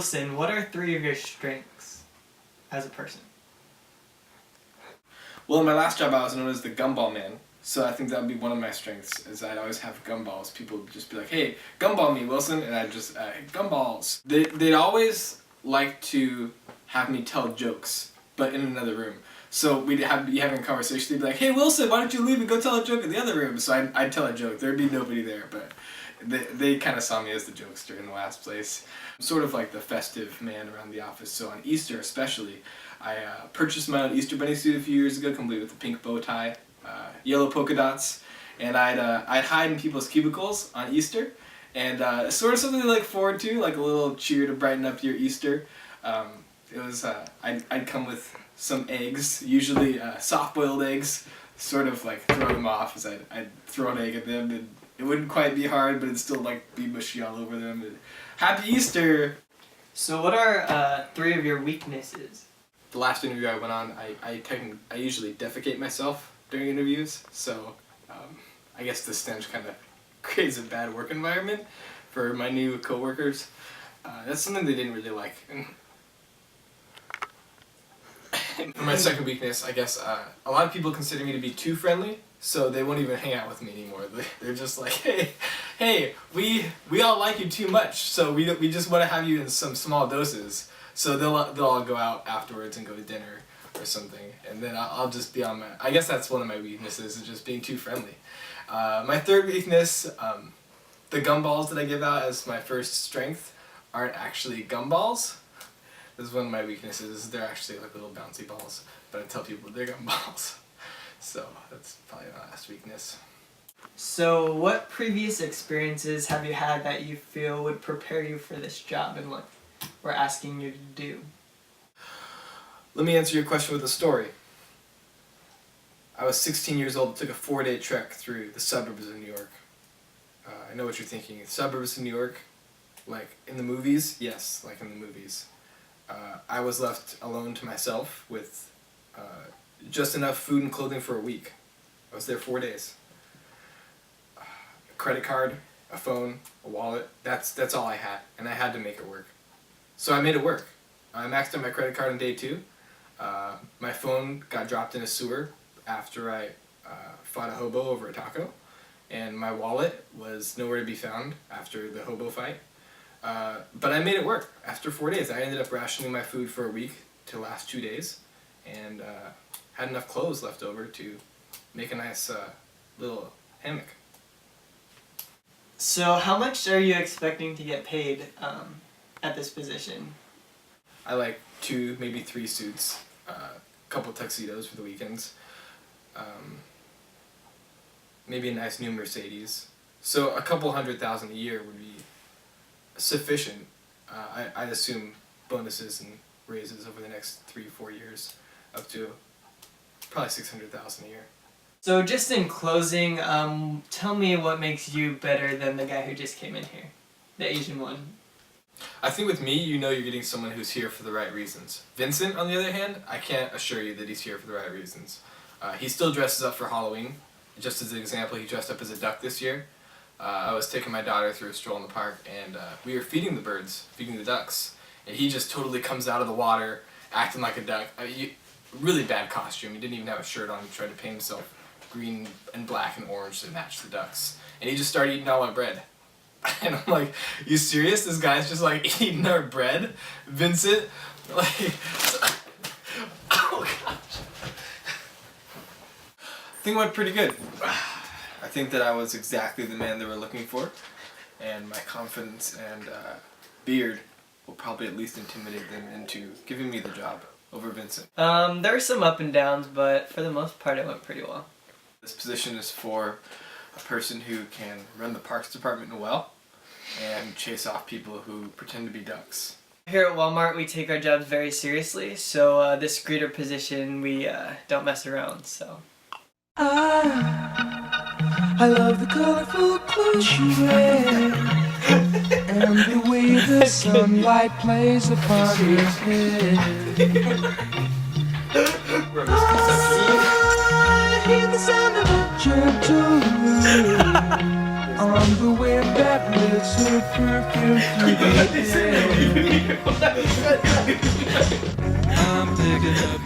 Wilson, what are 3 of your strengths as a person? Well, in my last job I was known as the gumball man, so I think that would be one of my strengths, is I'd always have gumballs. People would just be like, hey, gumball me, Wilson, and I'd just, gumballs. They'd always like to have me tell jokes, but in another room. So we'd be having a conversation, they'd be like, hey Wilson, why don't you leave and go tell a joke in the other room? So I'd tell a joke, there'd be nobody there, but they kind of saw me as the jokester in the last place. I'm sort of like the festive man around the office, so on Easter especially, I purchased my own Easter bunny suit a few years ago, complete with a pink bow tie, yellow polka dots, and I'd hide in people's cubicles on Easter, and sort of something to look forward to, like a little cheer to brighten up your Easter. It was I'd come with some eggs, usually soft-boiled eggs, sort of like throw them off as I'd throw an egg at them, and it wouldn't quite be hard, but it'd still like be mushy all over them. And, Happy Easter! So what are 3 of your weaknesses? The last interview I went on, I usually defecate myself during interviews, so I guess the stench kind of creates a bad work environment for my new coworkers. That's something they didn't really like. For my second weakness, I guess a lot of people consider me to be too friendly, so they won't even hang out with me anymore. They're just like, hey, we all like you too much, so we just want to have you in some small doses. So they'll all go out afterwards and go to dinner or something, and then I'll just be on my. I guess that's one of my weaknesses, is just being too friendly. My third weakness, the gumballs that I give out as my first strength aren't actually gumballs. This is one of my weaknesses. They're actually like little bouncy balls, but I tell people they're gumballs. So that's probably my last weakness. So what previous experiences have you had that you feel would prepare you for this job and what we're asking you to do? Let me answer your question with a story. I was 16 years old and took a 4-day trek through the suburbs of New York. I know what you're thinking. Suburbs of New York? Like in the movies? Yes, like in the movies. I was left alone to myself with just enough food and clothing for a week. I was there 4 days. A credit card, a phone, a wallet, that's all I had, and I had to make it work. So I made it work. I maxed out my credit card on day 2. My phone got dropped in a sewer after I fought a hobo over a taco, and my wallet was nowhere to be found after the hobo fight. But I made it work. After 4 days, I ended up rationing my food for a week to last 2 days, and had enough clothes left over to make a nice little hammock. So how much are you expecting to get paid at this position? I like 2, maybe 3 suits, a couple tuxedos for the weekends, maybe a nice new Mercedes. So a couple $100,000 a year would be sufficient. I'd assume bonuses and raises over the next 3-4 years, up to probably $600,000 a year. So just in closing, tell me what makes you better than the guy who just came in here, the Asian one. I think with me, you know you're getting someone who's here for the right reasons. Vincent, on the other hand, I can't assure you that he's here for the right reasons. He still dresses up for Halloween. Just as an example, he dressed up as a duck this year. I was taking my daughter through a stroll in the park, and we were feeding the ducks, and he just totally comes out of the water acting like a duck. Really bad costume. He didn't even have a shirt on. He tried to paint himself green and black and orange to match the ducks, and he just started eating all my bread. And I'm like, you serious? This guy's just like eating our bread? Vincent? Like, oh gosh. I think it went pretty good. I think that I was exactly the man they were looking for, and my confidence and beard will probably at least intimidate them into giving me the job over Vincent. There were some up and downs, but for the most part it went pretty well. This position is for a person who can run the parks department well and chase off people who pretend to be ducks. Here at Walmart we take our jobs very seriously, so this greeter position we don't mess around, so. I love the colorful clothes you wear and the way the sunlight plays upon your head. I hear the sound of a gentle wind on the wind that lifts her perfume through the air. I'm picking up